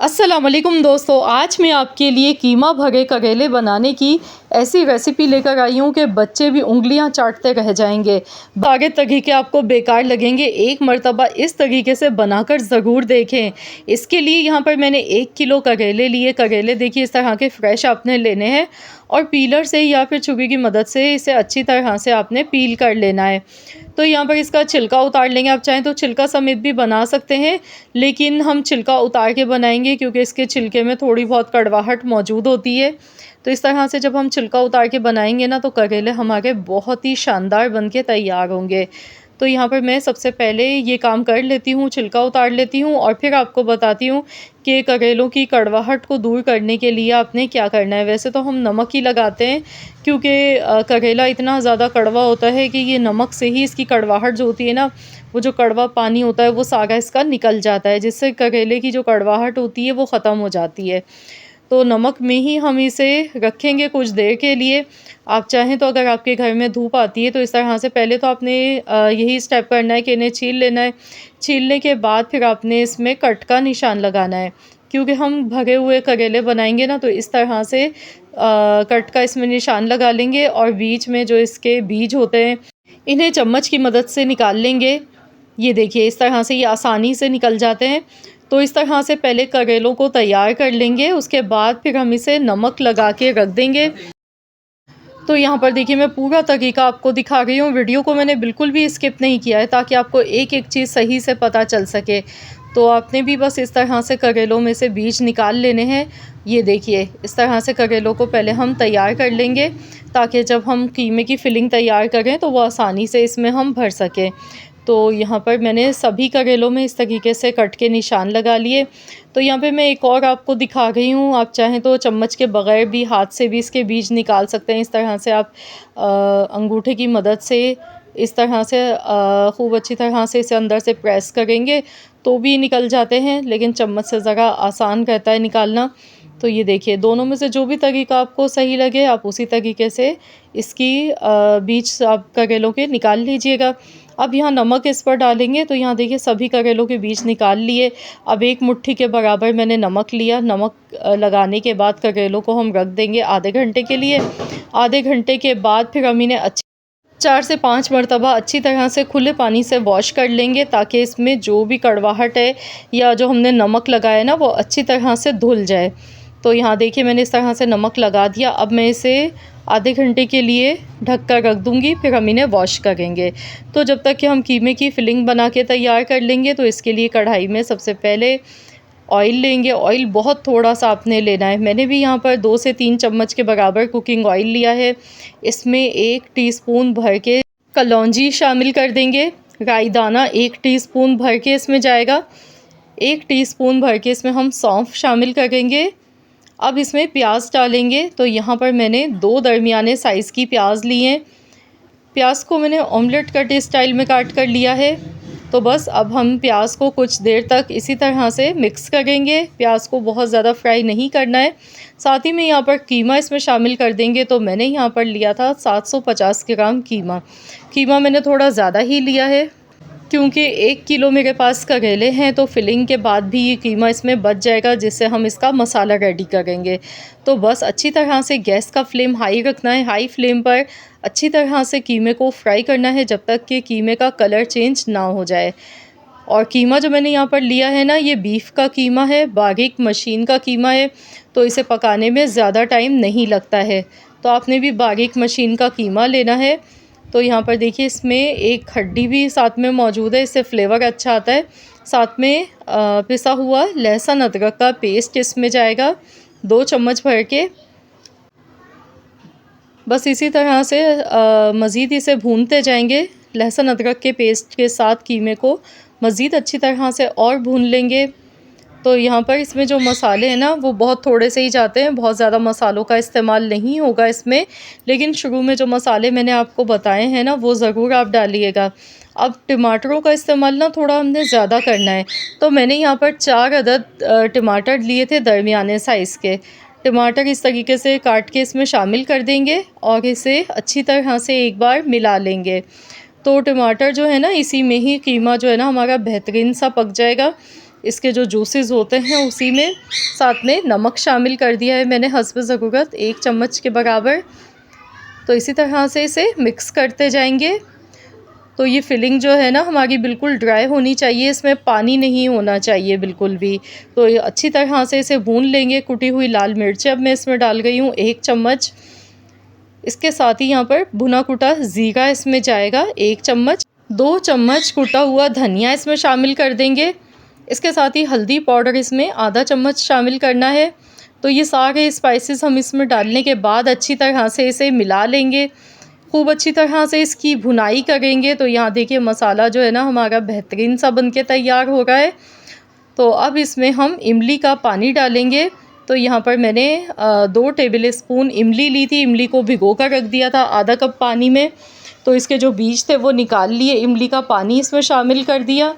अस्सलामुअलैकुम दोस्तों, आज मैं आपके लिए कीमा भरे करेले बनाने की ऐसी रेसिपी लेकर आई हूँ कि बच्चे भी उंगलियाँ चाटते रह जाएंगे। सारे तरीके आपको बेकार लगेंगे, एक मर्तबा इस तरीके से बनाकर ज़रूर देखें। इसके लिए यहाँ पर मैंने 1 किलो करेले लिए। करेले देखिए इस तरह के फ्रेश आपने लेने हैं और पीलर से या फिर छुरी की मदद से इसे अच्छी तरह से आपने पील कर लेना है। तो यहाँ पर इसका छिलका उतार लेंगे। आप चाहें तो छिलका समेत भी बना सकते हैं, लेकिन हम छिलका उतार के बनाएंगे क्योंकि इसके छिलके में थोड़ी बहुत कड़वाहट मौजूद होती है। तो इस तरह से जब हम छिलका उतार के बनाएंगे ना, तो करेले हमारे बहुत ही शानदार बन के तैयार होंगे। तो यहाँ पर मैं सबसे पहले ये काम कर लेती हूँ, छिलका उतार लेती हूँ और फिर आपको बताती हूँ कि करेलों की कड़वाहट को दूर करने के लिए आपने क्या करना है। वैसे तो हम नमक ही लगाते हैं क्योंकि करेला इतना ज़्यादा कड़वा होता है कि ये नमक से ही इसकी कड़वाहट जो होती है ना, वो जो कड़वा पानी होता है वो सारा इसका निकल जाता है, जिससे करेले की जो कड़वाहट होती है वो ख़त्म हो जाती है। तो नमक में ही हम इसे रखेंगे कुछ देर के लिए। आप चाहें तो अगर आपके घर में धूप आती है तो इस तरह से पहले तो आपने यही स्टेप करना है कि इन्हें छील लेना है। छीलने के बाद फिर आपने इसमें कट का निशान लगाना है, क्योंकि हम भरे हुए करेले बनाएंगे ना, तो इस तरह से कट का इसमें निशान लगा लेंगे और बीच में जो इसके बीज होते हैं इन्हें चम्मच की मदद से निकाल लेंगे। ये देखिए इस तरह से ये आसानी से निकल जाते हैं। तो इस तरह से पहले करेलों को तैयार कर लेंगे, उसके बाद फिर हम इसे नमक लगा के रख देंगे। तो यहाँ पर देखिए मैं पूरा तरीका आपको दिखा रही हूँ। वीडियो को मैंने बिल्कुल भी स्किप नहीं किया है ताकि आपको एक एक चीज़ सही से पता चल सके। तो आपने भी बस इस तरह से करेलों में से बीज निकाल लेने हैं। ये देखिए इस तरह से करेलों को पहले हम तैयार कर लेंगे ताकि जब हम कीमे की फिलिंग तैयार करें तो वो आसानी से इसमें हम भर सकें। तो यहाँ पर मैंने सभी करेलों में इस तरीके से कट के निशान लगा लिए। तो यहाँ पे मैं एक और आपको दिखा रही हूँ। आप चाहें तो चम्मच के बगैर भी हाथ से भी इसके बीज निकाल सकते हैं। इस तरह से आप अंगूठे की मदद से इस तरह से खूब अच्छी तरह से इसे अंदर से प्रेस करेंगे तो भी निकल जाते हैं, लेकिन चम्मच से ज़रा आसान रहता है निकालना। तो ये देखिए दोनों में से जो भी तरीका आपको सही लगे आप उसी तरीके से इसकी बीज आप करेलों के निकाल लीजिएगा। अब यहाँ नमक इस पर डालेंगे। तो यहाँ देखिए सभी करेलों के बीज निकाल लिए। अब 1 मुट्ठी के बराबर मैंने नमक लिया। नमक लगाने के बाद करेलों को हम रख देंगे आधे घंटे के लिए। आधे घंटे के बाद फिर हम इन्हें 4 से 5 मरतबा अच्छी तरह से खुले पानी से वॉश कर लेंगे ताकि इसमें जो भी कड़वाहट है या जो हमने नमक लगाया ना वो अच्छी तरह से धुल जाए। तो यहाँ देखिए मैंने इस तरह से नमक लगा दिया। अब मैं इसे आधे घंटे के लिए ढक कर रख दूँगी, फिर हम इन्हें वॉश करेंगे। तो जब तक कि हम कीमे की फिलिंग बना के तैयार कर लेंगे, तो इसके लिए कढ़ाई में सबसे पहले ऑयल लेंगे। ऑयल बहुत थोड़ा-सा आपने लेना है। मैंने भी यहाँ पर 2 से 3 चम्मच के बराबर कुकिंग ऑयल लिया है। इसमें 1 टीस्पून भर के कलौंजी शामिल कर देंगे। राई दाना 1 टीस्पून भर के इसमें जाएगा। 1 टीस्पून भर के इसमें हम सौंफ शामिल करेंगे। अब इसमें प्याज डालेंगे। तो यहाँ पर मैंने 2 दरमियाने साइज़ की प्याज ली हैं। प्याज को मैंने ऑमलेट कट स्टाइल में काट कर लिया है। तो बस अब हम प्याज को कुछ देर तक इसी तरह से मिक्स करेंगे। प्याज को बहुत ज़्यादा फ्राई नहीं करना है। साथ ही में यहाँ पर कीमा इसमें शामिल कर देंगे। तो मैंने यहाँ पर लिया था 750 ग्राम कीमा। कीमा मैंने थोड़ा ज़्यादा ही लिया है क्योंकि 1 किलो मेरे पास करेले हैं, तो फिलिंग के बाद भी ये कीमा इसमें बच जाएगा, जिससे हम इसका मसाला रेडी करेंगे। तो बस अच्छी तरह से गैस का फ्लेम हाई रखना है। हाई फ्लेम पर अच्छी तरह से कीमे को फ्राई करना है जब तक कि कीमे का कलर चेंज ना हो जाए। और कीमा जो मैंने यहाँ पर लिया है ना, ये बीफ का कीमा है, बारीक मशीन का कीमा है, तो इसे पकाने में ज़्यादा टाइम नहीं लगता है। तो आपने भी बारीक मशीन का कीमा लेना है। तो यहाँ पर देखिए इसमें एक हड्डी भी साथ में मौजूद है, इससे फ्लेवर अच्छा आता है। साथ में पिसा हुआ लहसुन अदरक का पेस्ट इसमें जाएगा 2 चम्मच भर के। बस इसी तरह से मज़ीद इसे भूनते जाएंगे। लहसुन अदरक के पेस्ट के साथ कीमे को मज़ीद अच्छी तरह से और भून लेंगे। तो यहाँ पर इसमें जो मसाले हैं ना वो बहुत थोड़े से ही जाते हैं, बहुत ज़्यादा मसालों का इस्तेमाल नहीं होगा इसमें। लेकिन शुरू में जो मसाले मैंने आपको बताए हैं ना वो ज़रूर आप डालिएगा। अब टमाटरों का इस्तेमाल ना थोड़ा हमने ज़्यादा करना है। तो मैंने यहाँ पर 4 अदद टमाटर लिए थे दरमियाने साइज़ के। टमाटर इस तरीके से काट के इसमें शामिल कर देंगे और इसे अच्छी तरह से एक बार मिला लेंगे। तो टमाटर जो है ना इसी में ही कीमा जो है ना हमारा बेहतरीन सा पक जाएगा। इसके जो जूसेस होते हैं उसी में। साथ में नमक शामिल कर दिया है मैंने हस्ब ज़रूरत 1 चम्मच के बराबर। तो इसी तरह से इसे मिक्स करते जाएंगे। तो ये फिलिंग जो है ना हमारी बिल्कुल ड्राई होनी चाहिए, इसमें पानी नहीं होना चाहिए बिल्कुल भी। तो ये अच्छी तरह से इसे भून लेंगे। कुटी हुई लाल मिर्च अब मैं इसमें डाल गई हूँ 1 चम्मच। इसके साथ ही यहाँ पर भुना कुटा ज़ीरा इसमें जाएगा 1 चम्मच। 2 चम्मच कुटा हुआ धनिया इसमें शामिल कर देंगे। इसके साथ ही हल्दी पाउडर इसमें आधा चम्मच शामिल करना है। तो ये सारे स्पाइसेस हम इसमें डालने के बाद अच्छी तरह से इसे मिला लेंगे। खूब अच्छी तरह से इसकी भुनाई करेंगे। तो यहाँ देखिए मसाला जो है ना हमारा बेहतरीन सा बनके तैयार हो रहा है। तो अब इसमें हम इमली का पानी डालेंगे। तो यहाँ पर मैंने 2 टेबल स्पून इमली ली थी। इमली को भिगो कर रख दिया था आधा कप पानी में। तो इसके जो बीज थे वो निकाल लिए। इमली का पानी इसमें शामिल कर दिया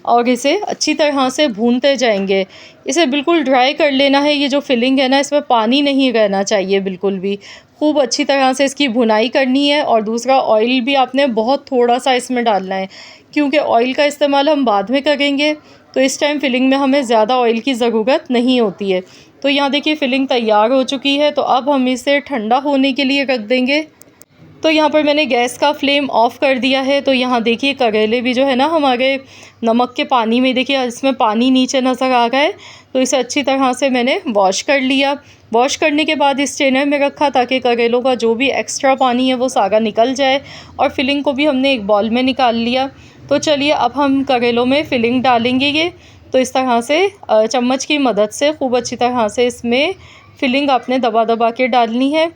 और इसे अच्छी तरह से भूनते जाएंगे। इसे बिल्कुल ड्राई कर लेना है। ये जो फिलिंग है ना इसमें पानी नहीं रहना चाहिए बिल्कुल भी। खूब अच्छी तरह से इसकी भुनाई करनी है। और दूसरा ऑयल भी आपने बहुत थोड़ा सा इसमें डालना है, क्योंकि ऑयल का इस्तेमाल हम बाद में करेंगे। तो इस टाइम फिलिंग में हमें ज़्यादा ऑयल की ज़रूरत नहीं होती है। तो यहाँ देखिए फिलिंग तैयार हो चुकी है। तो अब हम इसे ठंडा होने के लिए रख देंगे। तो यहाँ पर मैंने गैस का फ्लेम ऑफ़ कर दिया है। तो यहाँ देखिए करेले भी जो है ना हमारे नमक के पानी में, देखिए इसमें पानी नीचे नज़र आ रहा है। तो इसे अच्छी तरह से मैंने वॉश कर लिया। वॉश करने के बाद इस स्ट्रेनर में रखा ताकि करेलों का जो भी एक्स्ट्रा पानी है वो सारा निकल जाए। और फिलिंग को भी हमने एक बॉल में निकाल लिया। तो चलिए अब हम करेलों में फिलिंग डालेंगे ये। तो इस तरह से चम्मच की मदद से खूब अच्छी तरह से इसमें फिलिंग आपने दबा दबा के डालनी है।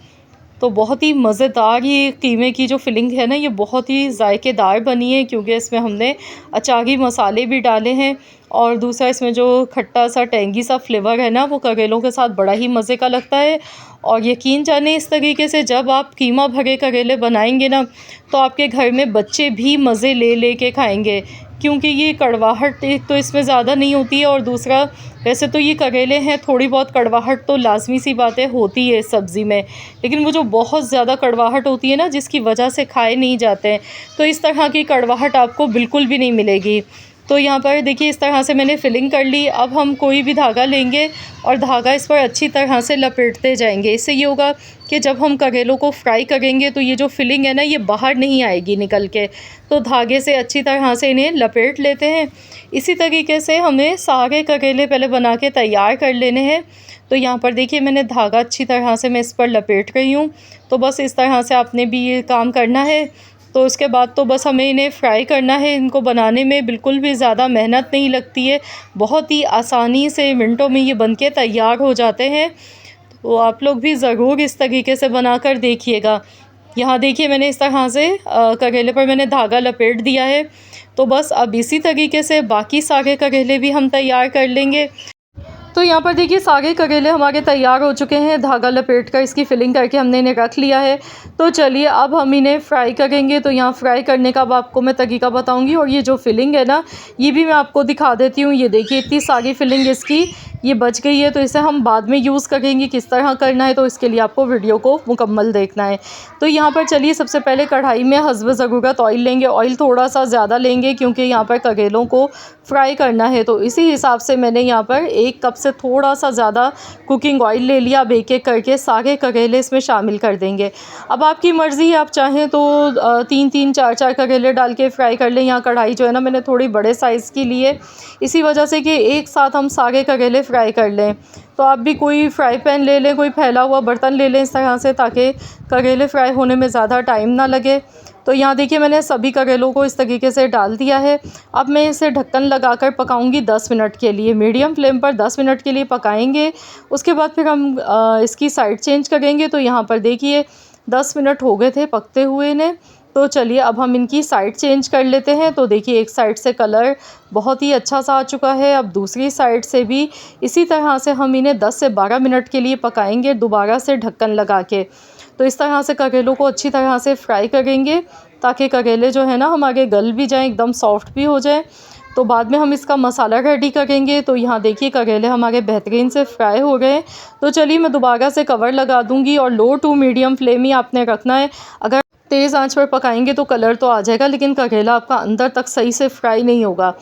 तो बहुत ही मज़ेदार ये कीमे की जो फिलिंग है ना ये बहुत ही जायकेदार बनी है, क्योंकि इसमें हमने अचारी मसाले भी डाले हैं। और दूसरा इसमें जो खट्टा सा टेंगी सा फ्लेवर है ना वो करेलों के साथ बड़ा ही मज़े का लगता है। और यकीन जाने इस तरीके से जब आप कीमा भरे करेले बनाएंगे ना तो आपके घर में बच्चे भी मज़े ले ले के खाएंगे, क्योंकि ये कड़वाहट एक तो इसमें ज़्यादा नहीं होती है। और दूसरा वैसे तो ये करेले हैं, थोड़ी बहुत कड़वाहट तो लाजमी सी बातें होती है इस सब्ज़ी में, लेकिन वो जो बहुत ज़्यादा कड़वाहट होती है ना जिसकी वजह से खाए नहीं जाते हैं, तो इस तरह की कड़वाहट आपको बिल्कुल भी नहीं मिलेगी। तो यहाँ पर देखिए इस तरह से मैंने फिलिंग कर ली। अब हम कोई भी धागा लेंगे और धागा इस पर अच्छी तरह से लपेटते जाएंगे। इससे ये होगा कि जब हम करेलों को फ्राई करेंगे तो ये जो फिलिंग है ना ये बाहर नहीं आएगी निकल के। तो धागे से अच्छी तरह से इन्हें लपेट लेते हैं। इसी तरीके से हमें सारे करेले पहले बना के तैयार कर लेने हैं। तो यहाँ पर देखिए मैंने धागा अच्छी तरह से मैं इस पर लपेट रही हूँ। तो बस इस तरह से आपने भी ये काम करना है। तो उसके बाद तो बस हमें इन्हें फ्राई करना है। इनको बनाने में बिल्कुल भी ज़्यादा मेहनत नहीं लगती है, बहुत ही आसानी से मिनटों में ये बनके तैयार हो जाते हैं। तो आप लोग भी ज़रूर इस तरीके से बनाकर देखिएगा। यहाँ देखिए मैंने इस तरह से करेले पर मैंने धागा लपेट दिया है। तो बस अब इसी तरीके से बाकी सारे करेले भी हम तैयार कर लेंगे। तो यहाँ पर देखिए सारे करेले हमारे तैयार हो चुके हैं। धागा लपेट कर इसकी फिलिंग करके हमने इन्हें रख लिया है। तो चलिए अब हम इन्हें फ्राई करेंगे। तो यहाँ फ्राई करने का अब आपको मैं तरीका बताऊंगी। और ये जो फिलिंग है ना ये भी मैं आपको दिखा देती हूँ। ये देखिए इतनी सारी फिलिंग इसकी ये बच गई है। तो इसे हम बाद में यूज़ करेंगे, किस तरह करना है तो इसके लिए आपको वीडियो को मुकम्मल देखना है। तो यहाँ पर चलिए सबसे पहले कढ़ाई में हस्ब ज़रूरत ऑयल लेंगे। ऑयल थोड़ा सा ज़्यादा लेंगे क्योंकि यहाँ पर करेलों को फ्राई करना है। तो इसी हिसाब से मैंने यहाँ पर 1 कप से थोड़ा सा ज़्यादा कुकिंग ऑयल ले लिया। अब एक एक करके सारे करेले इसमें शामिल कर देंगे। अब आपकी मर्ज़ी है, आप चाहें तो 3-3 4-4 करेले डाल के फ्राई कर लें। यहाँ कढ़ाई जो है ना मैंने थोड़ी बड़े साइज़ की ली है, इसी वजह से कि एक साथ हम सारे करेले फ्राई कर लें। तो आप भी कोई फ्राई पैन ले लें, कोई फैला हुआ बर्तन ले लें इस तरह से, ताकि करेले फ्राई होने में ज़्यादा टाइम ना लगे। तो यहाँ देखिए मैंने सभी करेलों को इस तरीके से डाल दिया है। अब मैं इसे ढक्कन लगाकर पकाऊंगी 10 मिनट के लिए। मीडियम फ्लेम पर 10 मिनट के लिए पकाएंगे। उसके बाद फिर हम इसकी साइड चेंज करेंगे। तो यहाँ पर देखिए 10 मिनट हो गए थे पकते हुए ने। तो चलिए अब हम इनकी साइड चेंज कर लेते हैं। तो देखिए एक साइड से कलर बहुत ही अच्छा सा आ चुका है। अब दूसरी साइड से भी इसी तरह से हम इन्हें 10 से 12 मिनट के लिए पकाएंगे दोबारा से ढक्कन लगा के। तो इस तरह से करेलों को अच्छी तरह से फ्राई करेंगे ताकि करेले जो है ना हमारे गल भी जाएं, एकदम सॉफ्ट भी हो जाए। तो बाद में हम इसका मसाला रेडी करेंगे। तो यहाँ देखिए करेले हमारे बेहतरीन से फ्राई हो गए। तो चलिए मैं दोबारा से कवर लगा दूँगी और लो टू मीडियम फ्लेम ही आपने रखना है। तेज़ आंच पर पकाएंगे तो कलर तो आ जाएगा, लेकिन करेला आपका अंदर तक सही से फ्राई नहीं होगा।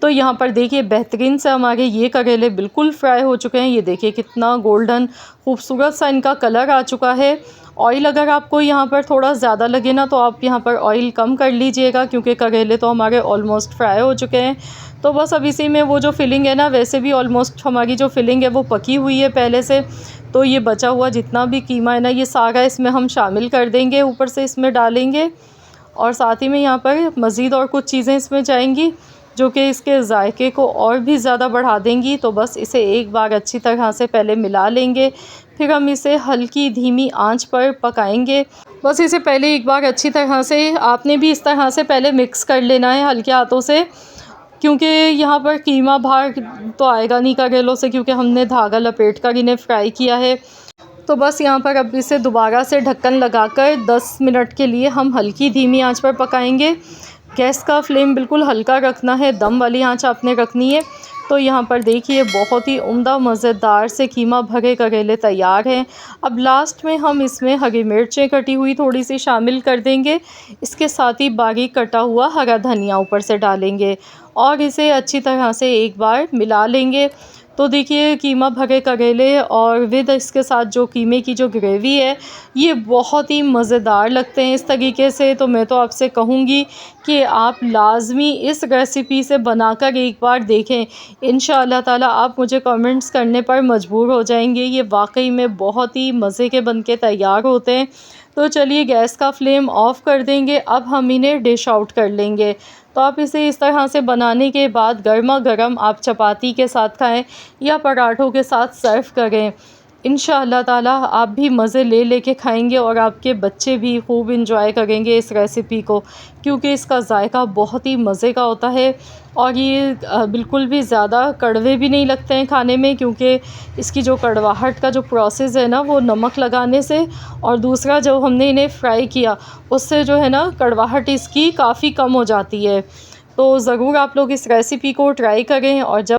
तो यहाँ पर देखिए बेहतरीन से हमारे ये करेले बिल्कुल फ्राई हो चुके हैं। ये देखिए कितना गोल्डन खूबसूरत सा इनका कलर आ चुका है। ऑयल अगर आपको यहाँ पर थोड़ा ज़्यादा लगे ना, तो आप यहाँ पर ऑयल कम कर लीजिएगा, क्योंकि करेले तो हमारे ऑलमोस्ट फ्राई हो चुके हैं। तो बस अब इसी में वो जो फिलिंग है ना, वैसे भी ऑलमोस्ट हमारी जो फिलिंग है वो पकी हुई है पहले से। तो ये बचा हुआ जितना भी कीमा है ना, ये सारा इसमें हम शामिल कर देंगे, ऊपर से इसमें डालेंगे। और साथ ही में यहाँ पर मज़ीद और कुछ चीज़ें इसमें जाएंगी जो कि इसके जायके को और भी ज़्यादा बढ़ा देंगी। तो बस इसे एक बार अच्छी तरह से पहले मिला लेंगे, फिर हम इसे हल्की धीमी आंच पर पकाएंगे। बस इसे पहले एक बार अच्छी तरह से आपने भी इस तरह से पहले मिक्स कर लेना है हल्के हाथों से, क्योंकि यहाँ पर कीमा बाहर तो आएगा नहीं करेलों से, क्योंकि हमने धागा लपेट कर इन्हें फ्राई किया है। तो बस यहाँ पर अब इसे दोबारा से ढक्कन लगाकर 10 मिनट के लिए हम हल्की धीमी आंच पर पकाएंगे। गैस का फ्लेम बिल्कुल हल्का रखना है, दम वाली आंच आपने रखनी है। तो यहाँ पर देखिए बहुत ही उम्दा मज़ेदार से कीमा भरे करेले तैयार हैं। अब लास्ट में हम इसमें हरी मिर्चें कटी हुई थोड़ी सी शामिल कर देंगे। इसके साथ ही बारीक कटा हुआ हरा धनिया ऊपर से डालेंगे और इसे अच्छी तरह से एक बार मिला लेंगे। तो देखिए कीमा भरे करेले और विद इसके साथ जो कीमे की जो ग्रेवी है, ये बहुत ही मज़ेदार लगते हैं इस तरीके से। तो मैं तो आपसे कहूँगी कि आप लाज़मी इस रेसिपी से बनाकर एक बार देखें। इंशाअल्लाह ताला आप मुझे कमेंट्स करने पर मजबूर हो जाएंगे। ये वाकई में बहुत ही मज़े के बन के तैयार होते हैं। तो चलिए गैस का फ्लेम ऑफ़ कर देंगे। अब हम इन्हें डिश आउट कर लेंगे। तो आप इसे इस तरह से बनाने के बाद गर्मा गर्म आप चपाती के साथ खाएं या पराठों के साथ सर्व करें। इंशाअल्लाह ताला आप भी मज़े ले लेके खाएंगे और आपके बच्चे भी खूब इंजॉय करेंगे इस रेसिपी को, क्योंकि इसका जायका बहुत ही मज़े का होता है। और ये बिल्कुल भी ज़्यादा कड़वे भी नहीं लगते हैं खाने में, क्योंकि इसकी जो कड़वाहट का जो प्रोसेस है ना, वो नमक लगाने से और दूसरा जो हमने इन्हें फ्राई किया उससे जो है ना कड़वाहट इसकी काफ़ी कम हो जाती है। तो ज़रूर आप लोग इस रेसिपी को ट्राई करें और जब